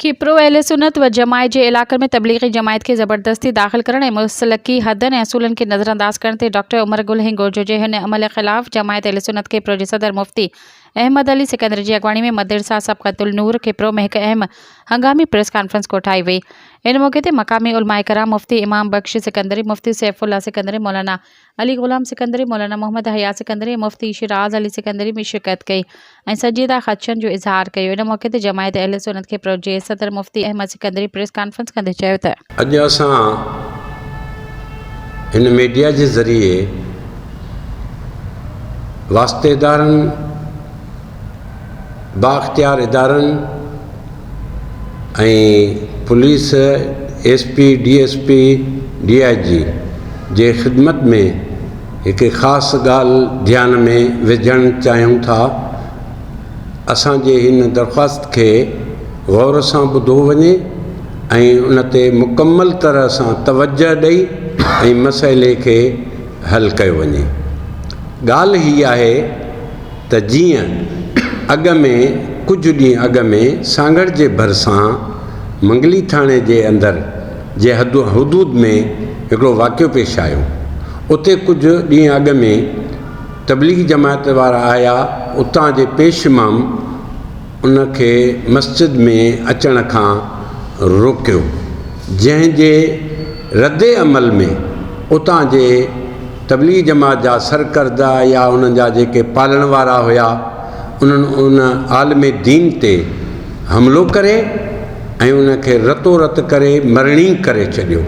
खिप्रो अहले सुन्नत व जमायत जे इलाक़नि में तबलीगी जमायत खे ज़बरदस्ती दाख़िल करण ऐं मुसलकी हदनि ऐं असूलनि खे नज़रअंदाज़ करण ते डॉक्टर उमर गुल हिंगोर जे हिन अमल ख़िलाफ़ जमायत अहले सुन्नत खिप्रो जे सदर मुफ़्ती अहमद अली सिकंदर जी अॻवानी में मदरसा सबक़तुल नूर खिप्रो में हिकु अहम हंगामी प्रेस कॉन्फ्रेंस कोठाई वई। इन मौक़े ते मक़ामी उलमाए कराम मुफ़्ती इमाम बख्श सिकंदरी, मुफ़्ती सैफ़ुल्लाह सिकंदरी, मौलाना अली ग़ुलाम सिकंदरी, मौलाना मोहम्मद हया सिकंदरी, मुफ़्ती शिराज़ अली सिकंदरी में शिरकत कई ऐं संजीदा ख़दशनि जो इज़हार कयो। इन मौक़े ते जमायत अहले सुन्नत खिप्रो जे सदर मुफ़्ती अहमद सिकंदरी प्रेस कॉन्फ्रेंस कंदे चयो त अॼु असां हिन मीडिया जे ज़रिए वास्तेदारनि, बाख्तियार इदारनि ऐं पुलिस, SP, DSP, DIG जे ख़िदमत में हिकु ख़ासि ॻाल्हि ध्यान में विझणु चाहियूं था। असांजे हिन दरख़्वास्त खे गौर सां ॿुधो वञे ऐं उन ते मुकमल तरह सां तवजह ॾेई ऐं मसइले खे हल कयो वञे। ॻाल्हि हीअ आहे त जीअं अॻ में कुझु ॾींहं अॻ में सांगड़ जे भरिसां मंगली थाणे जे अंदरि जे हदूद में हिकिड़ो वाक़ियो पेश आयो। उते कुझु ॾींहं अॻ में तबलीगी जमायत वारा आया, उतां जे पेश इमाम उनखे मस्जिद में अचण खां रोकियो, जंहिंजे रद्द अमल में उतां जे तबलीगी जमात जा सरकर्दा या उन्हनि जा जेके पालण वारा हुया उन्हनि उन आलिम दीन ते हमिलो करे ऐं उनखे रतो रत करे मरणी करे छॾियो।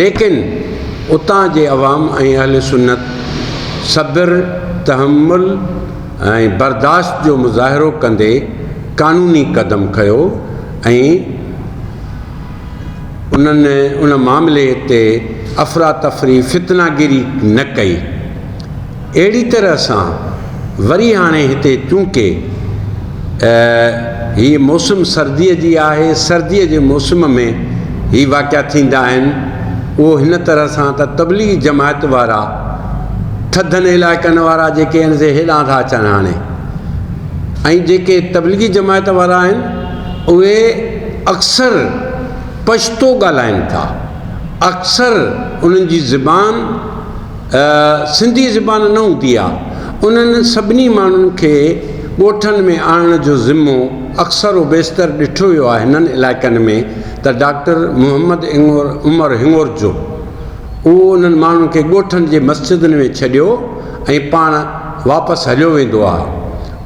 लेकिन उतां जे अवाम ऐं अहले सुन्नत सब्र, तहम्मुल ऐं बर्दाश्त जो मुज़ाहिरो कंदे क़ानूनी क़दम खयो ऐं उन्हनि उन मामले ते अफ़रा तफ़री फितनागिरी न कई। अहिड़ी तरह सां वरी हाणे हिते चूंकि हीअ मौसम सर्दीअ जी आहे, सर्दीअ जे मौसम में ही वाक़िया थींदा आहिनि। उहो हिन तरह सां त तबलीगी जमायत वारा थधनि इलाइक़नि वारा जेके आहिनि से हेॾां था अचनि हाणे, ऐं जेके तबलीगी जमायत वारा आहिनि उहे अक्सर पश्तो ॻाल्हाइनि था। अक्सर उन्हनि जी ज़बान सिंधी ज़बान न हूंदी आहे। उन्हनि सभिनी माण्हुनि खे ॻोठनि में आणण जो ज़िम्मो अक्सर बेशितर ॾिठो वियो आहे हिननि इलाइक़नि में त डॉक्टर मोहम्मद उमर हिंगोर जो उहो उन्हनि माण्हुनि खे ॻोठनि जे मस्जिदनि में छॾियो ऐं पाण वापसि हलियो वेंदो आहे।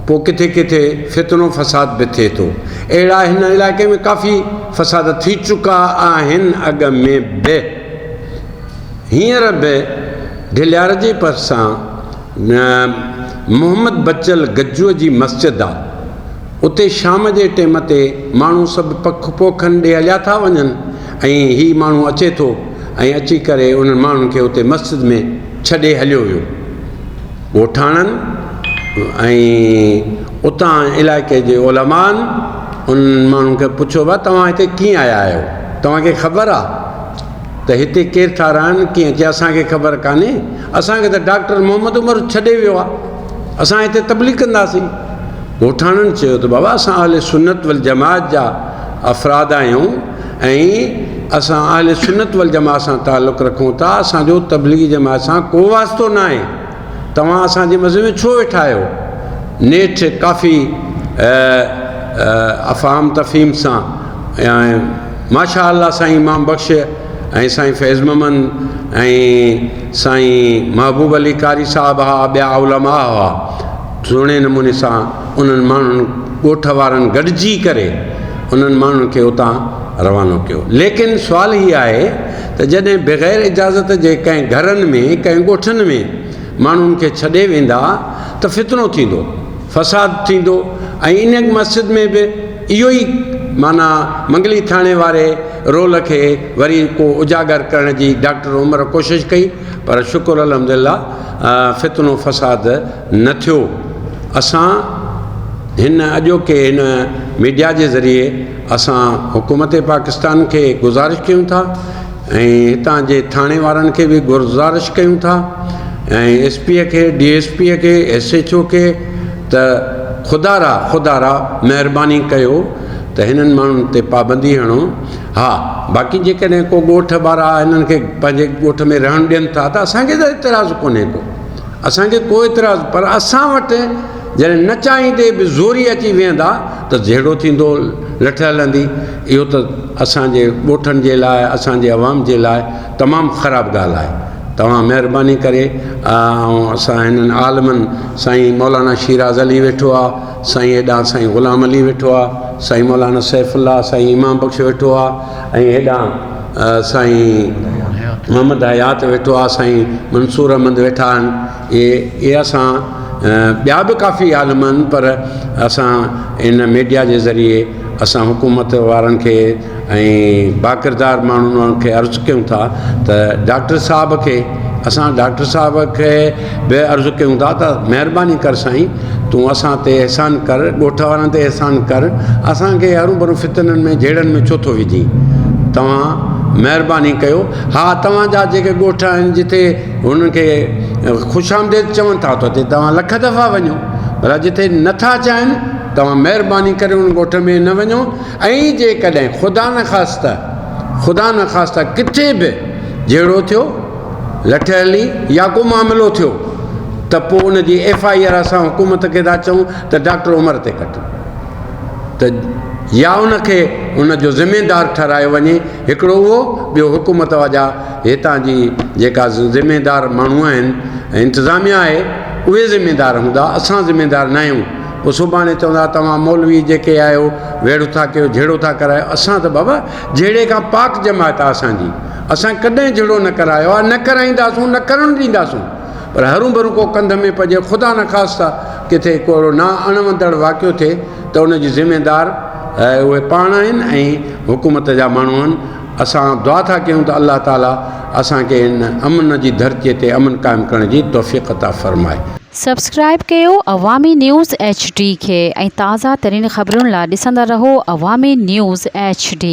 पोइ किथे किथे फितनो फ़साद बि थिए थो। अहिड़ा हिन इलाइक़े में काफ़ी फ़साद थी चुका आहिनि अॻ में बि। हींअर बि ढिलियार जे भरिसां मोहम्मद बचल गज्जूअ जी मस्जिद आहे, उते शाम जे टाइम ते माण्हू सभु पोखनि ॾे हलिया था वञनि ऐं हीउ माण्हू अचे थो ऐं अची करे उन्हनि माण्हुनि खे उते मस्जिद में छॾे हलियो वियो। ॻोठाणनि ऐं उतां इलाइक़े जे उलमानि उन्हनि माण्हुनि खे पुछो, भाउ तव्हां हिते कीअं आया आहियो, तव्हांखे ख़बर आहे त हिते केरु था रहनि कीअं? चए असांखे ख़बर कान्हे, असांखे त डॉक्टर मोहम्मद उमर छॾे वियो आहे, असां हिते तबलीग कंदासीं। ॻोठाणनि चयो त बाबा असां अहले सुन्नत वल जमात जा अफ़राद आहियूं ऐं असां अहले सुन्नत वल जमात सां ताल्लुक़ु रखूं था, असांजो तबलीगी जमात सां को वास्तो न आहे। तव्हां असांजे मज़े में छो वेठा आहियो? नेठि काफ़ी अफ़ाम तफ़हीम सां ऐं माशा अल्लाह साईं इमाम बख्श ऐं साईं फैज़ ममन ऐं साईं महबूब अली कारी साहिबु हुआ, ॿिया उलमा हुआ, सुहिणे नमूने सां उन्हनि माण्हुनि ॻोठ वारनि गॾिजी करे उन्हनि माण्हुनि खे उतां रवानो कयो। लेकिन सुवालु हीअ आहे त जॾहिं बग़ैर इजाज़त जे कंहिं घरनि में, कंहिं ॻोठनि में माण्हुनि खे छॾे वेंदा त फितनो थींदो, फ़साद थींदो। ऐं इन मस्जिद में बि इहो ई माना मंगली थाणे वारे रोल खे वरी को उजागर करण जी डॉक्टर उमर कोशिशि कई, पर शुक्र अल्हम्दुलिल्लाह फितनो फ़साद न थियो। असां हिन अॼोके हिन मीडिया जे ज़रिए असां हुकूमत पाकिस्तान खे गुज़ारिश कयूं था ऐं हितां जे थाणे वारनि खे बि गुज़ारिश कयूं था ऐं SP खे, DSP खे, SHO खे त ख़ुदारा महिरबानी कयो त हिननि माण्हुनि ते पाबंदी हणो। हा, बाक़ी जेकॾहिं को ॻोठ वारा हिननि खे पंहिंजे ॻोठ में रहणु ॾियनि था त असांखे त इतिराज़ु कोन्हे को, असांखे को इतिराज़ु, पर असां वटि जॾहिं न चाहींदे बि ज़ोरी अची वेहंदा त जहिड़ो थींदो लठ हलंदी। इहो त असांजे ॻोठनि जे लाइ, असांजे अवाम जे लाइ तमामु ख़राबु ॻाल्हि आहे। तव्हां महिरबानी करे ऐं असां हिननि आलमनि, साईं मौलाना शिराज़ अली वेठो आहे, साईं हेॾां साईं ग़ुलाम अली वेठो आहे, साईं मौलाना सैफ़ुल्लाह, साईं इमाम बख़्श वेठो आहे, ऐं हेॾां साईं मोहम्मद हयात वेठो आहे, साईं मंसूर अहमद वेठा आहिनि। इहे असां ॿिया बि काफ़ी आलम आहिनि, पर असां इन मीडिया जे ज़रिए असां हुकूमत वारनि खे ऐं बाक़िरदार माण्हुनि खे अर्ज़ु कयूं था त डॉक्टर साहब खे, असां डॉक्टर साहब खे बि अर्ज़ु कयूं था त महिरबानी कर साईं, तूं असां ते अहसान कर, ॻोठ वारनि ते अहसान कर, असांखे हरू भरू फितननि में जहिड़नि में छो थो विझी। तव्हां महिरबानी कयो। हा, तव्हांजा जेके ॻोठ आहिनि जिथे हुननि खे ख़ुशामदेद चवनि था त हिते तव्हां लख दफ़ा वञो, पर जिथे नथा चाहिनि तव्हां महिरबानी करे उन ॻोठ में न वञो। ऐं जेकॾहिं ख़ुदा न ख़ास्ता किथे बि जहिड़ो थियो, लठ हली या को मामिलो थियो, त पोइ उनजी FIR असां हुकूमत खे था चऊं त डॉक्टर उमर ते कट, त या उनखे उनजो ज़िमेदार ठहिरायो वञे। हिकिड़ो उहो, ॿियो हुकूमत वारा हितां जी जेका ज़िमेदार माण्हू आहिनि, इंतिज़ामिया आहे, उहे ज़िमेदार हूंदा, असां ज़िमेदार न आहियूं। पोइ सुभाणे चवंदा तव्हां मौलवी जेके आहियो वेड़ो था कयो, जहिड़ो था करायो। असां त बाबा जहिड़े खां पाक जमात आहे असांजी, असां कॾहिं जहिड़ो न करायो आहे, न कराईंदासूं, न करणु ॾींदासूं। पर हरू भरू को कंध में पजे, ख़ुदा न ख़ास्ता किथे को ना अणवंदड़ वाक़ियो थिए त उनजी ज़िमेदार उहे पाण आहिनि ऐं हुकूमत जा माण्हू आहिनि। असां दुआ था कयूं त अल्लाह ताला असांखे इन अमन जी धरतीअ ते अमन क़ाइमु करण जी तौफ़ीक़ अता फ़रमाए। सब्सक्राइब कयो अवामी न्यूज़ HD खे ऐं ताज़ा तरीन ख़बरुनि लाइ ॾिसंदा रहो अवामी न्यूज़ HD।